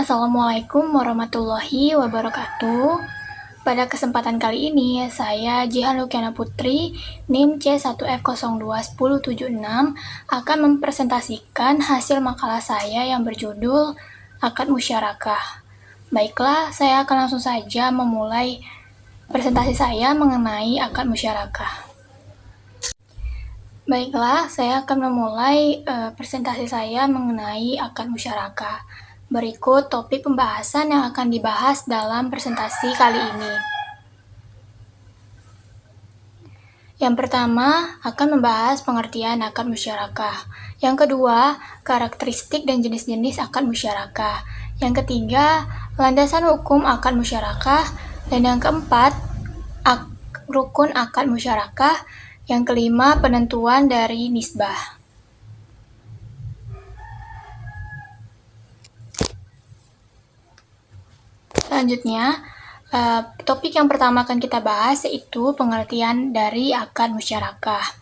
Assalamualaikum warahmatullahi wabarakatuh. Pada kesempatan kali ini, saya Jihan Lukiana Putri, NIM C1F021076, akan mempresentasikan hasil makalah saya yang berjudul Akad Musyarakah. Baiklah, saya akan langsung saja memulai presentasi saya mengenai akad musyarakah. Baiklah, saya akan memulai presentasi saya mengenai akad musyarakah. Berikut topik pembahasan yang akan dibahas dalam presentasi kali ini. Yang pertama, akan membahas pengertian akad musyarakah. Yang kedua, karakteristik dan jenis-jenis akad musyarakah. Yang ketiga, landasan hukum akad musyarakah. Dan yang keempat, rukun akad musyarakah. Yang kelima, penentuan dari nisbah. Selanjutnya, topik yang pertama akan kita bahas yaitu pengertian dari akad musyarakah.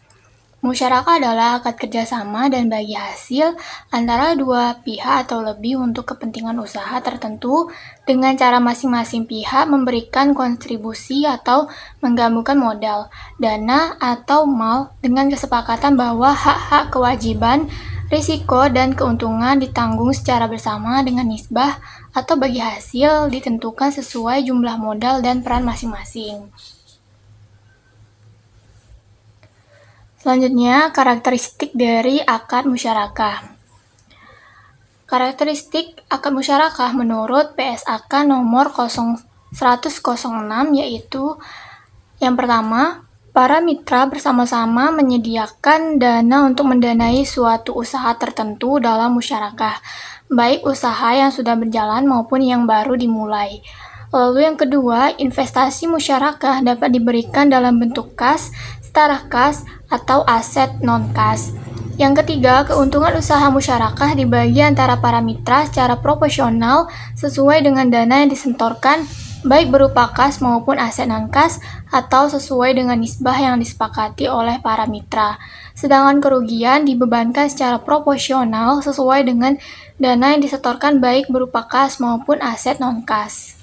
Musyarakah adalah akad kerjasama dan bagi hasil antara dua pihak atau lebih untuk kepentingan usaha tertentu dengan cara masing-masing pihak memberikan kontribusi atau menggabungkan modal, dana, atau mal dengan kesepakatan bahwa hak-hak, kewajiban, risiko, dan keuntungan ditanggung secara bersama dengan nisbah atau bagi hasil ditentukan sesuai jumlah modal dan peran masing-masing. Selanjutnya, karakteristik dari akad musyarakah. Karakteristik akad musyarakah menurut PSAK nomor 10006 yaitu yang pertama, para mitra bersama-sama menyediakan dana untuk mendanai suatu usaha tertentu dalam musyarakah, baik usaha yang sudah berjalan maupun yang baru dimulai. Lalu yang kedua, investasi musyarakah dapat diberikan dalam bentuk kas, setara kas, atau aset non-kas. Yang ketiga, keuntungan usaha musyarakah dibagi antara para mitra secara proporsional sesuai dengan dana yang disetorkan, baik berupa kas maupun aset non-kas, atau sesuai dengan nisbah yang disepakati oleh para mitra. Sedangkan kerugian dibebankan secara proporsional sesuai dengan dana yang disetorkan baik berupa kas maupun aset non-kas.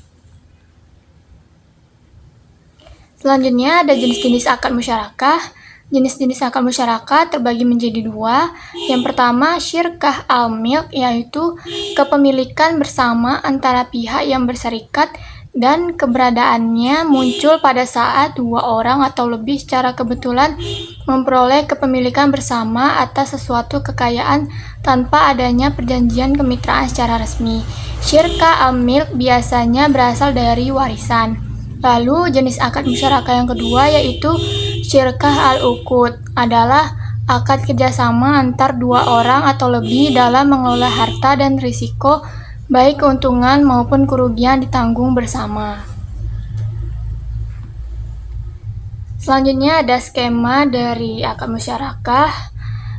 Selanjutnya ada jenis-jenis akad musyarakah. Jenis-jenis akad musyarakah terbagi menjadi dua. Yang pertama, syirkah al-milk, yaitu kepemilikan bersama antara pihak yang berserikat dan keberadaannya muncul pada saat dua orang atau lebih secara kebetulan memperoleh kepemilikan bersama atas sesuatu kekayaan tanpa adanya perjanjian kemitraan secara resmi. Syirkah al-milk biasanya berasal dari warisan. Lalu jenis akad musyarakah yang kedua yaitu syirkah al-uqud, adalah akad kerjasama antar dua orang atau lebih dalam mengelola harta dan risiko, baik keuntungan maupun kerugian ditanggung bersama. Selanjutnya ada skema dari akad musyarakah.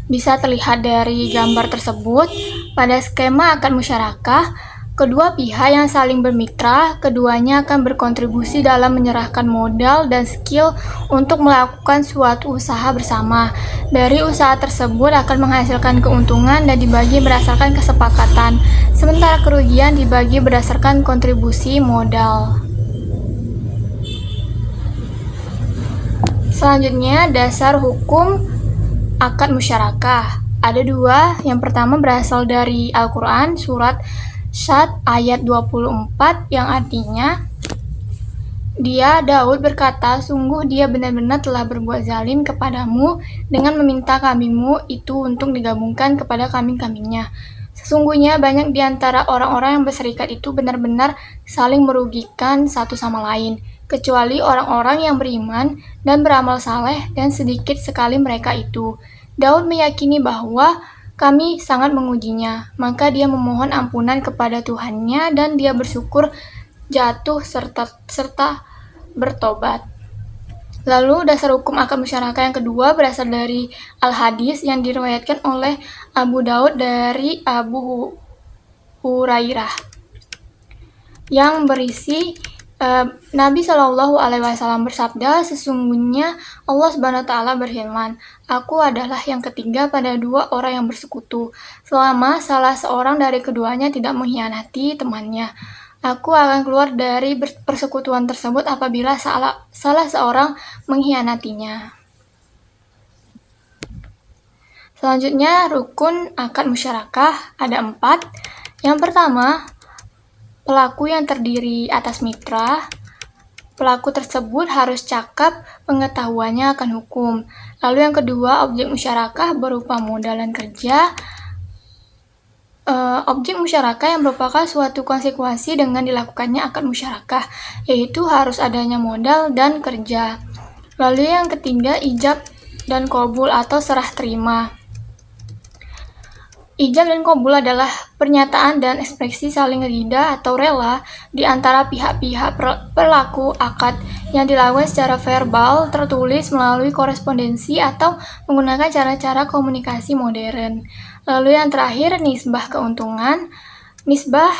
Bisa terlihat dari gambar tersebut. Pada skema akad musyarakah, kedua pihak yang saling bermitra, keduanya akan berkontribusi dalam menyerahkan modal dan skill untuk melakukan suatu usaha bersama. Dari usaha tersebut akan menghasilkan keuntungan dan dibagi berdasarkan kesepakatan, sementara kerugian dibagi berdasarkan kontribusi modal. Selanjutnya, dasar hukum akad musyarakah. Ada dua. Yang pertama berasal dari Al-Quran, surat Syad ayat 24 yang artinya, Dia, Daud, berkata, sungguh dia benar-benar telah berbuat zalim kepadamu dengan meminta kambingmu itu untuk digabungkan kepada kambing-kambingnya. Sesungguhnya banyak di antara orang-orang yang berserikat itu benar-benar saling merugikan satu sama lain, kecuali orang-orang yang beriman dan beramal saleh, dan sedikit sekali mereka itu. Daud meyakini bahwa kami sangat mengujinya, maka dia memohon ampunan kepada Tuhannya dan dia bersyukur jatuh serta bertobat. Lalu dasar hukum akad musyarakah yang kedua berasal dari Al-Hadis yang diriwayatkan oleh Abu Daud dari Abu Hurairah yang berisi, Nabi Shallallahu Alaihi Wasallam bersabda, sesungguhnya Allah Subhanahu Wa Taala berfirman, Aku adalah yang ketiga pada dua orang yang bersekutu, selama salah seorang dari keduanya tidak mengkhianati temannya. Aku akan keluar dari persekutuan tersebut apabila salah seorang mengkhianatinya. Selanjutnya, rukun akad musyarakah ada 4. Yang pertama, pelaku yang terdiri atas mitra. Pelaku tersebut harus cakap pengetahuannya akan hukum. Lalu yang kedua, objek musyarakah berupa modal dan kerja. Objek musyarakah yang merupakan suatu konsekuensi dengan dilakukannya akad musyarakah, yaitu harus adanya modal dan kerja. Lalu yang ketiga, ijab dan qabul atau serah terima. Ijab dan qabul adalah pernyataan dan ekspresi saling ridha atau rela di antara pihak-pihak pelaku akad yang dilakukan secara verbal, tertulis melalui korespondensi atau menggunakan cara-cara komunikasi modern. Lalu yang terakhir, nisbah keuntungan. Nisbah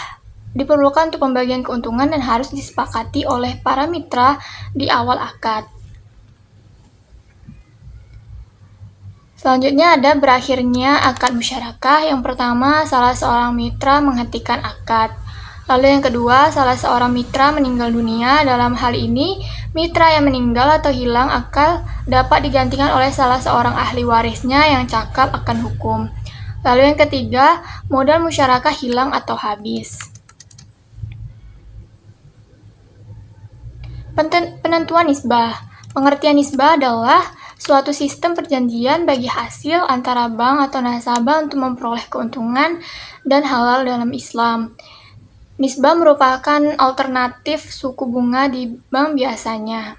diperlukan untuk pembagian keuntungan dan harus disepakati oleh para mitra di awal akad. Selanjutnya ada berakhirnya akad musyarakah. Yang pertama, salah seorang mitra menghentikan akad. Lalu yang kedua, salah seorang mitra meninggal dunia. Dalam hal ini, mitra yang meninggal atau hilang akal dapat digantikan oleh salah seorang ahli warisnya yang cakap akan hukum. Lalu yang ketiga, modal musyarakah hilang atau habis. Penentuan nisbah. Pengertian nisbah adalah suatu sistem perjanjian bagi hasil antara bank atau nasabah untuk memperoleh keuntungan dan halal dalam Islam. Nisbah merupakan alternatif suku bunga di bank biasanya.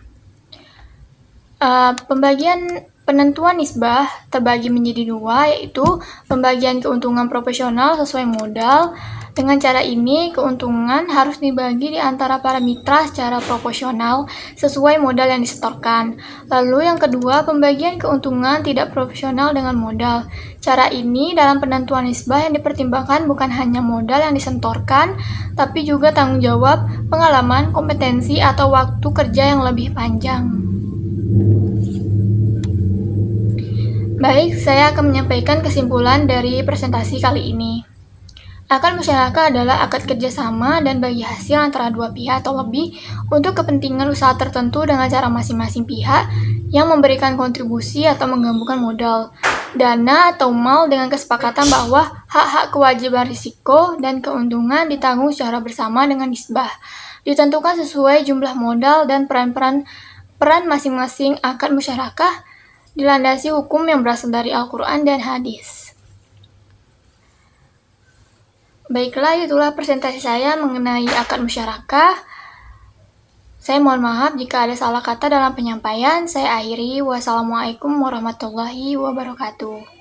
Penentuan nisbah terbagi menjadi 2, yaitu pembagian keuntungan proporsional sesuai modal. Dengan cara ini, keuntungan harus dibagi di antara para mitra secara proporsional sesuai modal yang disetorkan. Lalu yang kedua, pembagian keuntungan tidak proporsional dengan modal. Cara ini dalam penentuan nisbah yang dipertimbangkan bukan hanya modal yang disetorkan, tapi juga tanggung jawab, pengalaman, kompetensi, atau waktu kerja yang lebih panjang. Baik, saya akan menyampaikan kesimpulan dari presentasi kali ini. Akad musyarakah adalah akad kerjasama dan bagi hasil antara dua pihak atau lebih untuk kepentingan usaha tertentu dengan cara masing-masing pihak yang memberikan kontribusi atau menggabungkan modal, dana atau mal dengan kesepakatan bahwa hak-hak, kewajiban, risiko, dan keuntungan ditanggung secara bersama dengan nisbah. Ditentukan sesuai jumlah modal dan peran masing-masing akad musyarakah dilandasi hukum yang berasal dari Al-Quran dan hadis. Baiklah, itulah presentasi saya mengenai akad musyarakah. Saya mohon maaf jika ada salah kata dalam penyampaian. Saya akhiri. Wassalamualaikum warahmatullahi wabarakatuh.